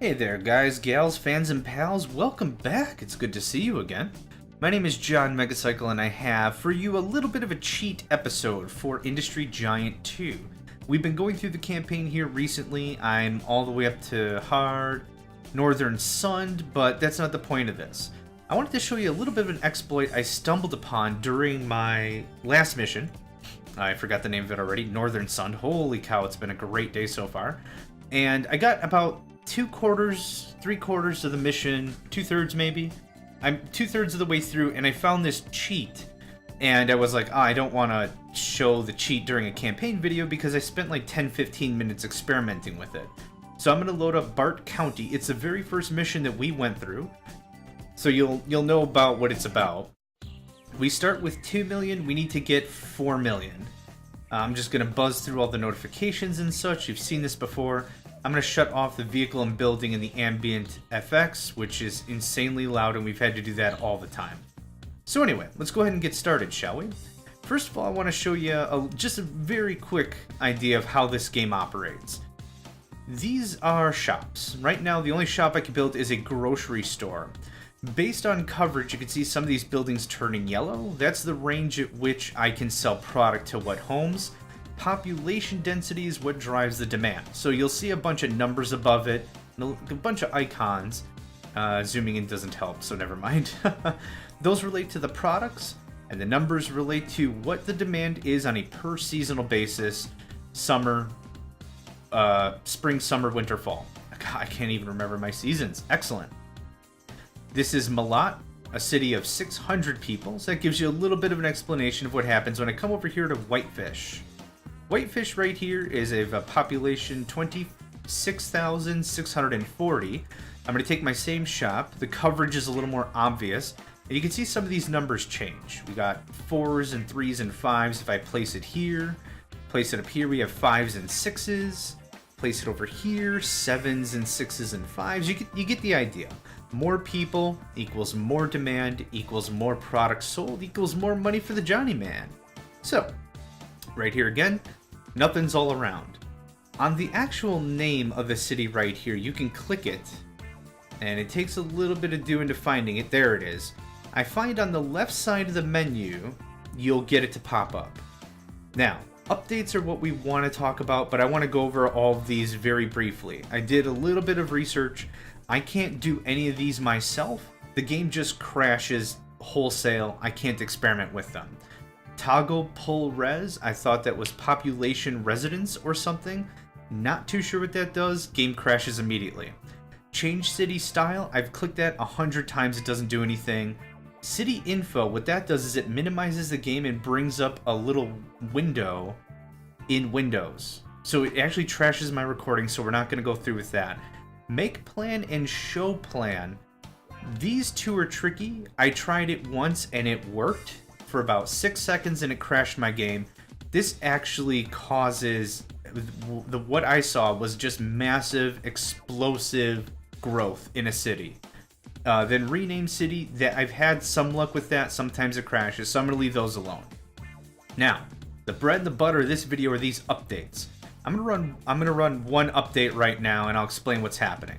Hey there guys, gals, fans, and pals, welcome back. It's good to see you again. My name is John Megacycle and I have for you a little bit of a cheat episode for Industry Giant 2. We've been going through the campaign here recently. I'm all the way up to Hard, Northern Sun, but that's not the point of this. I wanted to show you a little bit of an exploit I stumbled upon during my last mission. I forgot the name of it already, Northern Sun. Holy cow, it's been a great day so far. And I got about 3/4 of the mission, 2/3 maybe. I'm 2/3 of the way through and I found this cheat. And I was like, I don't want to show the cheat during a campaign video because I spent like 10-15 minutes experimenting with it. So I'm going to load up Bart County. It's the very first mission that we went through. So you'll know about what it's about. We start with 2 million, we need to get 4 million. I'm just going to buzz through all the notifications and such. You've seen this before. I'm going to shut off the vehicle and building and the ambient FX, which is insanely loud, and we've had to do that all the time. So anyway, let's go ahead and get started, shall we? First of all, I want to show you just a very quick idea of how this game operates. These are shops. Right now, the only shop I can build is a grocery store. Based on coverage, you can see some of these buildings turning yellow. That's the range at which I can sell product to what homes. Population density is what drives the demand. So you'll see a bunch of numbers above it, a bunch of icons. Zooming in doesn't help, so never mind. Those relate to the products, and the numbers relate to what the demand is on a per seasonal basis. Summer, spring, summer, winter, fall. God, I can't even remember my seasons. Excellent. This is Malat, a city of 600 people, so that gives you a little bit of an explanation of what happens when I come over here to Whitefish. Whitefish right here is a population 26,640. I'm going to take my same shop. The coverage is a little more obvious. And you can see some of these numbers change. We got 4s and 3s and 5s. If I place it here, place it up here, we have 5s and 6s. Place it over here, 7s and 6s and 5s. You get the idea. More people equals more demand equals more products sold equals more money for the Johnny Man. So, right here again, nothing's all around. On the actual name of the city right here, you can click it, and it takes a little bit of doing to finding it. There it is. I find on the left side of the menu, you'll get it to pop up. Now, updates are what we want to talk about, but I want to go over all of these very briefly. I did a little bit of research. I can't do any of these myself. The game just crashes wholesale. I can't experiment with them. Toggle pull res, I thought that was population residence or something. Not too sure what that does. Game crashes immediately. Change city style, I've clicked that 100 times, it doesn't do anything. City info, what that does is it minimizes the game and brings up a little window in Windows. So it actually trashes my recording, so we're not going to go through with that. Make plan and show plan. These two are tricky. I tried it once and it worked for about 6 seconds and it crashed my game. This actually causes, what I saw was just massive, explosive growth in a city. Then rename city, that I've had some luck with that. Sometimes it crashes, so I'm going to leave those alone. Now, the bread and the butter of this video are these updates. I'm gonna run one update right now and I'll explain what's happening.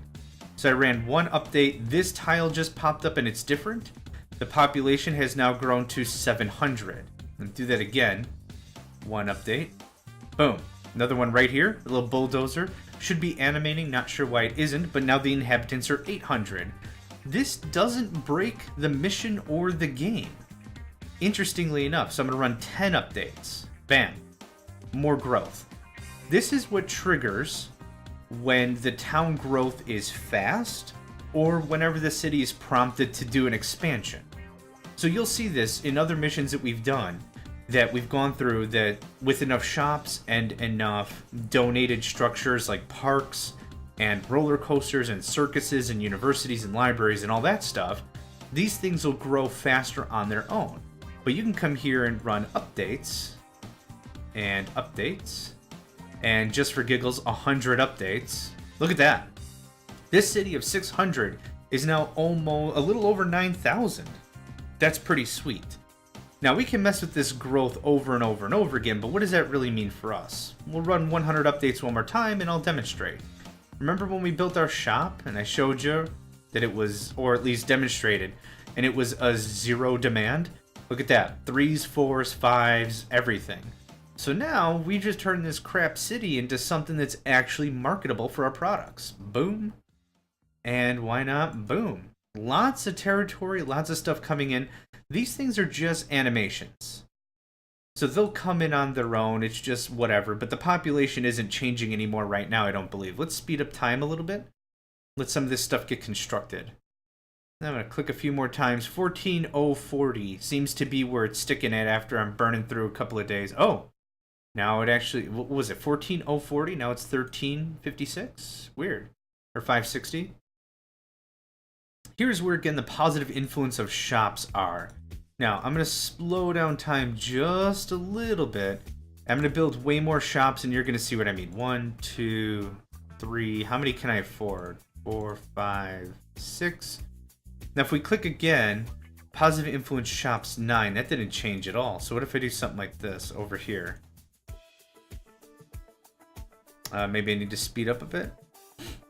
So I ran one update, this tile just popped up and it's different. The population has now grown to 700. Let's do that again. One update. Boom. Another one right here, a little bulldozer. Should be animating, not sure why it isn't, but now the inhabitants are 800. This doesn't break the mission or the game. Interestingly enough, so I'm gonna run 10 updates. Bam. More growth. This is what triggers when the town growth is fast or whenever the city is prompted to do an expansion. So you'll see this in other missions that we've done, that we've gone through, that with enough shops and enough donated structures like parks and roller coasters and circuses and universities and libraries and all that stuff, these things will grow faster on their own. But you can come here and run updates and updates. And just for giggles, 100 updates. Look at that. This city of 600 is now almost a little over 9,000. That's pretty sweet. Now we can mess with this growth over and over and over again, but what does that really mean for us? We'll run 100 updates one more time and I'll demonstrate. Remember when we built our shop and I showed you that it was, or at least demonstrated, and it was a 0 demand? Look at that. 3s, 4s, 5s, everything. So now we just turned this crap city into something that's actually marketable for our products. Boom. And why not boom? Lots of territory, lots of stuff coming in. These things are just animations. So they'll come in on their own, it's just whatever, but the population isn't changing anymore right now, I don't believe. Let's speed up time a little bit. Let some of this stuff get constructed. I'm going to click a few more times. 14040 seems to be where it's sticking at after I'm burning through a couple of days. Oh, now it actually, what was it, 14040? Now it's 1356? Weird. Or 560? Here's where, again, the positive influence of shops are. Now, I'm going to slow down time just a little bit. I'm going to build way more shops, and you're going to see what I mean. 1, 2, 3. How many can I afford? 4, 5, 6. Now, if we click again, positive influence shops 9. That didn't change at all. So what if I do something like this over here? Maybe I need to speed up a bit.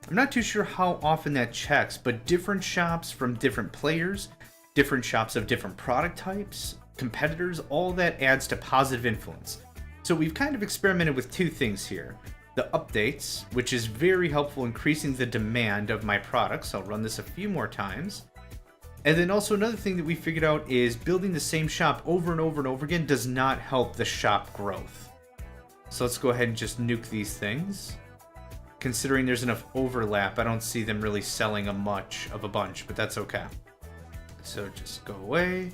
I'm not too sure how often that checks, but different shops from different players, different shops of different product types, competitors, all that adds to positive influence. So we've kind of experimented with two things here. The updates, which is very helpful increasing the demand of my products. I'll run this a few more times. And then also another thing that we figured out is building the same shop over and over and over again does not help the shop growth. So let's go ahead and just nuke these things. Considering there's enough overlap, I don't see them really selling a bunch, but that's okay. So just go away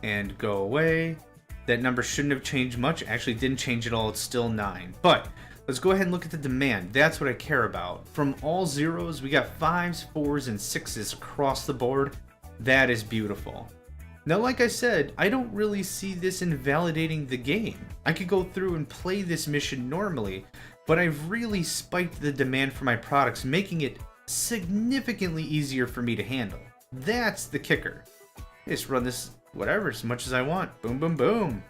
and go away. That number shouldn't have changed much. Actually, didn't change at all. It's still 9. But let's go ahead and look at the demand. That's what I care about. From all zeros, we got 5s, 4s, and 6s across the board. That is beautiful. Now, like I said, I don't really see this invalidating the game. I could go through and play this mission normally, but I've really spiked the demand for my products, making it significantly easier for me to handle. That's the kicker. I just run this whatever as much as I want. Boom, boom, boom.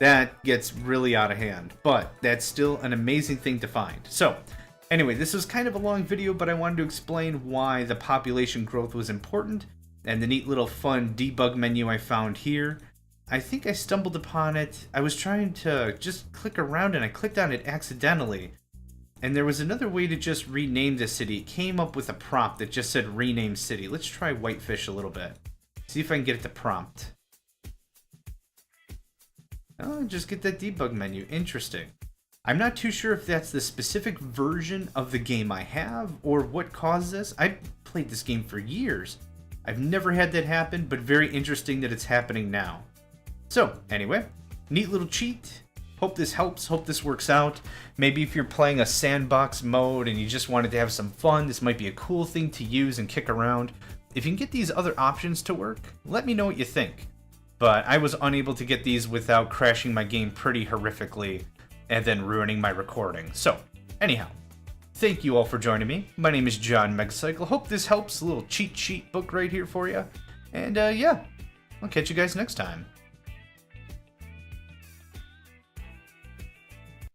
That gets really out of hand, but that's still an amazing thing to find. So anyway, this was kind of a long video, but I wanted to explain why the population growth was important and the neat little fun debug menu I found here. I think I stumbled upon it. I was trying to just click around and I clicked on it accidentally. And there was another way to just rename the city. It came up with a prompt that just said rename city. Let's try Whitefish a little bit. See if I can get it to prompt. Oh, just get that debug menu. Interesting. I'm not too sure if that's the specific version of the game I have or what caused this. I've played this game for years. I've never had that happen, but very interesting that it's happening now. So, anyway, neat little cheat. Hope this helps, hope this works out. Maybe if you're playing a sandbox mode and you just wanted to have some fun, this might be a cool thing to use and kick around. If you can get these other options to work, let me know what you think. But I was unable to get these without crashing my game pretty horrifically and then ruining my recording. So, anyhow, thank you all for joining me. My name is John Megacycle. Hope this helps. A little cheat sheet book right here for you. And yeah, I'll catch you guys next time.